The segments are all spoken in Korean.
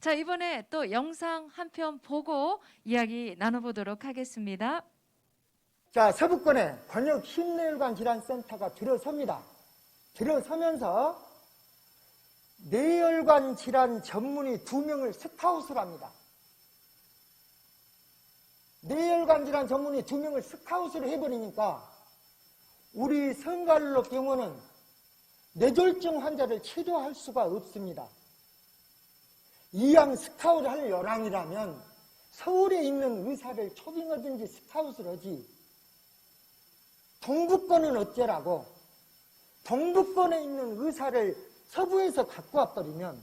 자, 이번에 또 영상 한 편 보고 이야기 나눠보도록 하겠습니다. 자, 서북권에 권역 심내혈관 질환센터가 들어섭니다. 들어서면서 뇌혈관 질환 전문의 2명을 스카웃을 합니다. 뇌혈관 질환 전문의 2명을 스카웃을 해버리니까 우리 성갈로 병원은 뇌졸중 환자를 치료할 수가 없습니다. 이왕 스카웃을 할 연항이라면 서울에 있는 의사를 초빙하든지 스카웃을 하지. 동북권은 어째라고? 동북권에 있는 의사를 서부에서 갖고 와버리면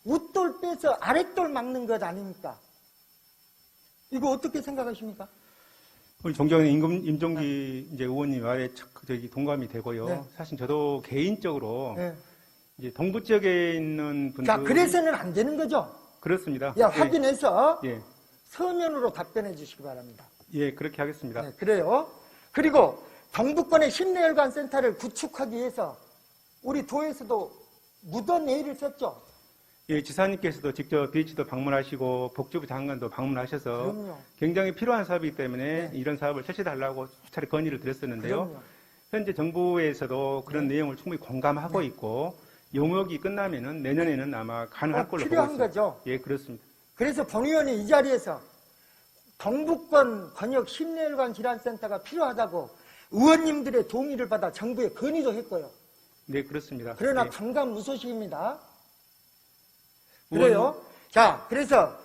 윗돌 빼서 아랫돌 막는 것 아닙니까? 이거 어떻게 생각하십니까? 우리 존경하는 임종기 이제 의원님 말에 동감이 되고요. 네. 사실 저도 개인적으로 네. 이제 동부 지역에 있는 분들 자, 그래서는 안 되는 거죠? 그렇습니다. 야, 확인해서 예. 서면으로 답변해 주시기 바랍니다. 예, 그렇게 하겠습니다. 네, 그래요. 그리고 동북권의 심내혈관 센터를 구축하기 위해서 우리 도에서도 무던 애를 썼죠. 예, 지사님께서도 직접 비치도 방문하시고 복지부 장관도 방문하셔서 그럼요. 굉장히 필요한 사업이기 때문에 네. 이런 사업을 실시해달라고 수차례 건의를 드렸었는데요. 그럼요. 현재 정부에서도 그런 내용을 충분히 공감하고 있고 용역이 끝나면은 내년에는 아마 가능할 걸로 보고 필요한 있습니다. 거죠. 예, 그렇습니다. 그래서 본 의원이 이 자리에서 동북권 권역 심내혈관 질환센터가 필요하다고 의원님들의 동의를 받아 정부에 건의도 했고요. 네, 그렇습니다. 그러나 예. 강감무소식입니다. 그래요. 자, 그래서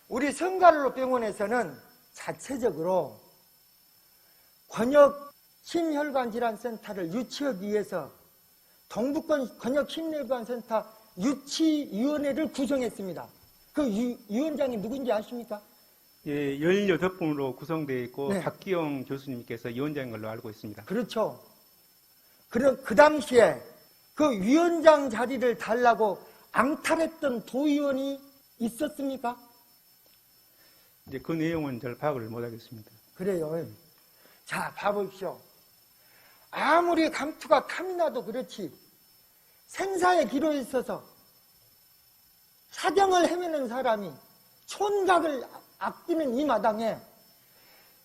우리 성갈로 병원에서는 자체적으로 권역 심혈관 질환센터를 유치하기 위해서 동북권 권역 심혈관센터 유치위원회를 구성했습니다. 그 위원장이 누군지 아십니까? 예, 18분으로 구성되어 있고 네. 박기영 교수님께서 위원장인 걸로 알고 있습니다. 그렇죠. 그 당시에 그 위원장 자리를 달라고 앙탈했던 도의원이 있었습니까? 이제 그 내용은 잘 파악을 못하겠습니다. 그래요. 자, 봐보십시오. 아무리 감투가 탐이 나도 그렇지 생사의 기로에 있어서 사경을 헤매는 사람이 촌각을 아끼는 이 마당에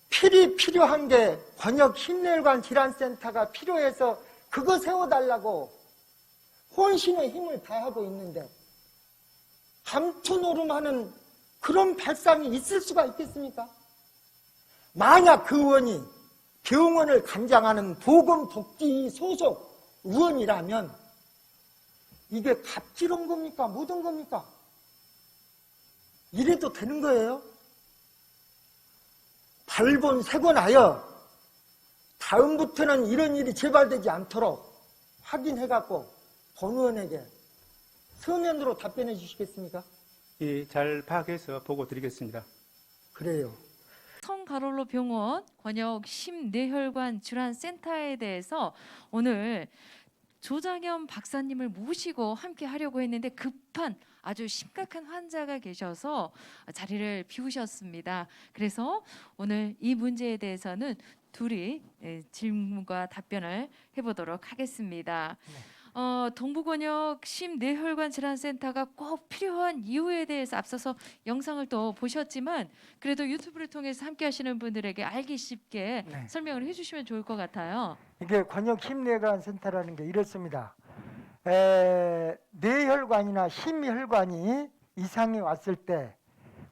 필요한 게 권역 심내혈관 질환센터가 필요해서 그거 세워달라고 혼신의 힘을 다하고 있는데 감투노름하는 그런 발상이 있을 수가 있겠습니까? 만약 그 의원이 병원을 관장하는 보건복지 소속 의원이라면 이게 갑질한 겁니까? 못한 겁니까? 이래도 되는 거예요? 발본색원하여 다음부터는 이런 일이 재발되지 않도록 확인해갖고 본 의원에게 서면으로 답변해 주시겠습니까? 예, 잘 파악해서 보고 드리겠습니다. 그래요. 성가롤로 병원 권역 심뇌혈관 질환센터에 대해서 오늘 조장현 박사님을 모시고 함께 하려고 했는데 급한 아주 심각한 환자가 계셔서 자리를 비우셨습니다. 그래서 오늘 이 문제에 대해서는 둘이 질문과 답변을 해보도록 하겠습니다. 동부권역 심뇌혈관 질환센터가 꼭 필요한 이유에 대해서 앞서서 영상을 또 보셨지만 그래도 유튜브를 통해서 함께 하시는 분들에게 알기 쉽게 네. 설명을 해주시면 좋을 것 같아요. 이게 권역 심뇌관 센터라는 게 이렇습니다. 뇌혈관이나 심혈관이 이상이 왔을 때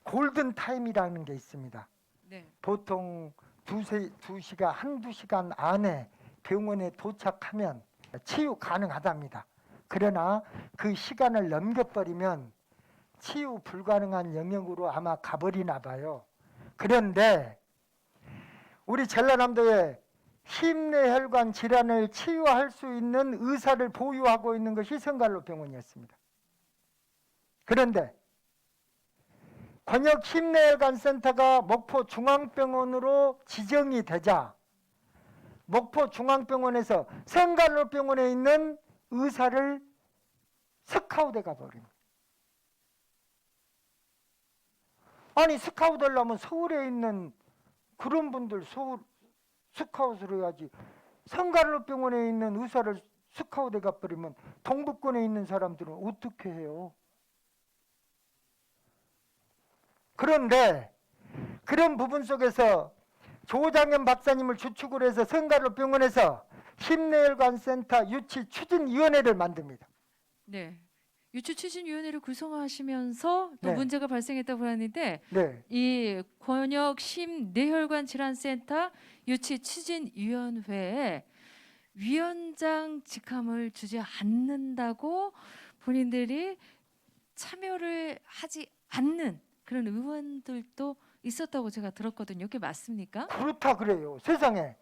골든 타임이라는 게 있습니다. 네. 보통 한두 시간 안에 병원에 도착하면 치유 가능하답니다. 그러나 그 시간을 넘겨버리면 치유 불가능한 영역으로 아마 가버리나 봐요. 그런데 우리 전라남도에 심뇌혈관 질환을 치유할 수 있는 의사를 보유하고 있는 것이 성갈로 병원이었습니다. 그런데 권역 심뇌혈관 센터가 목포중앙병원으로 지정이 되자 목포중앙병원에서 성갈로 병원에 있는 의사를 스카웃해 가버립니다. 아니 스카웃 하려면 서울에 있는 그런 분들 서울 스카웃을 해야지. 성갈로 병원에 있는 의사를 스카웃해 가버리면 동북권에 있는 사람들은 어떻게 해요? 그런데 그런 부분 속에서 조장현 박사님을 주축으로 해서 성가로병원에서 심내혈관센터 유치 추진위원회를 만듭니다. 네. 유치추진위원회를 구성하시면서 또 네. 문제가 발생했다고 하는데 네, 이 권역 심뇌혈관 질환센터 유치추진위원회에 위원장 직함을 주지 않는다고 본인들이 참여를 하지 않는 그런 의원들도 있었다고 제가 들었거든요. 그게 맞습니까? 그렇다 그래요. 세상에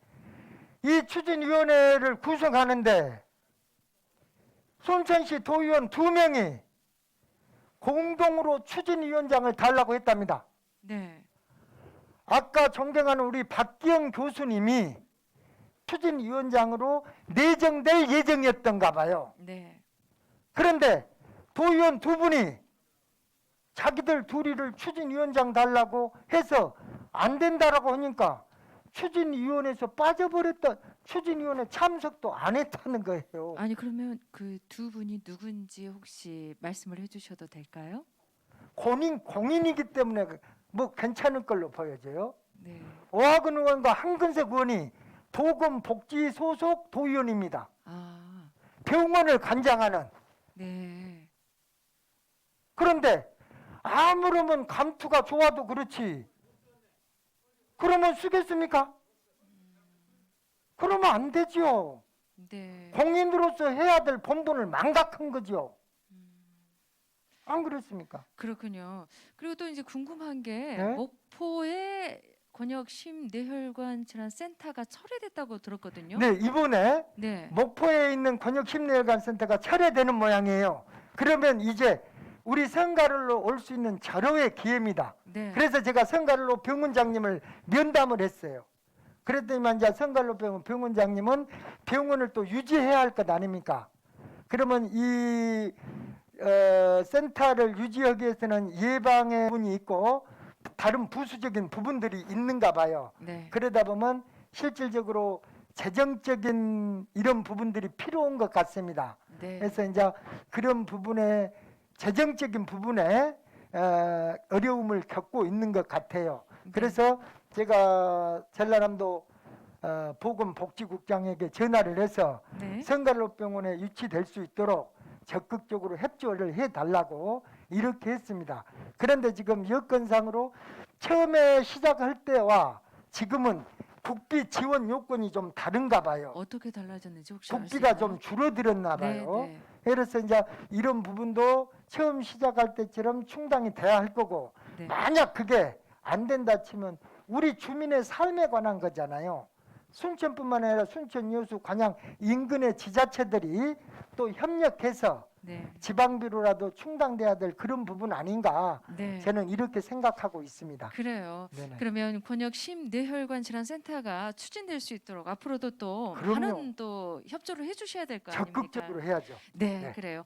이 추진위원회를 구성하는데 순천시 도의원 2명이 공동으로 추진위원장을 달라고 했답니다. 네. 아까 존경하는 우리 박기영 교수님이 추진위원장으로 내정될 예정이었던가 봐요. 네. 그런데 도의원 2분이 자기들 둘이를 추진위원장 달라고 해서 안 된다라고 하니까 추진위원회에서 빠져버렸다. 추진위원회 참석도 안 했다는 거예요. 아니 그러면 그 두 분이 누군지 혹시 말씀을 해주셔도 될까요? 공인이기 때문에 뭐 괜찮을 걸로 보여져요. 네. 오하근 의원과 한근석 의원이 보건복지 소속 도의원입니다. 아, 병원을 관장하는. 네. 그런데 아무러면 감투가 좋아도 그렇지. 그러면 쓰겠습니까? 그러면 안 되죠. 네. 공인으로서 해야 될 본분을 망각한 거죠. 안 그렇습니까? 그렇군요. 그리고 또 이제 궁금한 게 네? 목포에 권역 심뇌혈관 질환 센터가 철회됐다고 들었거든요. 네, 이번에 네. 목포에 있는 권역심내혈관센터가 철회되는 모양이에요. 그러면 이제 우리 성가를로 올 수 있는 절호의 기회입니다. 네. 그래서 제가 성가를로 병원장님을 면담을 했어요. 그랬더니만 이제 성가를로 병원장님은 병원을 또 유지해야 할 것 아닙니까? 그러면 이 센터를 유지하기 위해서는 예방의 부분이 있고 다른 부수적인 부분들이 있는가 봐요. 네. 그러다 보면 실질적으로 재정적인 이런 부분들이 필요한 것 같습니다. 네. 그래서 이제 그런 부분에 재정적인 부분에 어려움을 겪고 있는 것 같아요. 그래서 제가 전라남도 보건복지국장에게 전화를 해서 네. 성가로병원에 유치될 수 있도록 적극적으로 협조를 해달라고 이렇게 했습니다. 그런데 지금 여건상으로 처음에 시작할 때와 지금은 국비 지원 요건이 좀 다른가 봐요. 어떻게 달라졌는지 혹시 국비가 아시나요? 좀 줄어들었나 네, 봐요. 네. 그래서 이제 이런 부분도 처음 시작할 때처럼 충당이 돼야 할 거고 네. 만약 그게 안 된다 치면 우리 주민의 삶에 관한 거잖아요. 순천뿐만 아니라 순천 여수 관양 인근의 지자체들이 또 협력해서 네. 지방비로라도 충당돼야 될 그런 부분 아닌가 네. 저는 이렇게 생각하고 있습니다. 그래요. 네네. 그러면 권역 심뇌혈관 질환 센터가 추진될 수 있도록 앞으로도 또 그럼요. 많은 또 협조를 해주셔야 될 거 아닙니까? 적극적으로 해야죠. 네, 네. 그래요.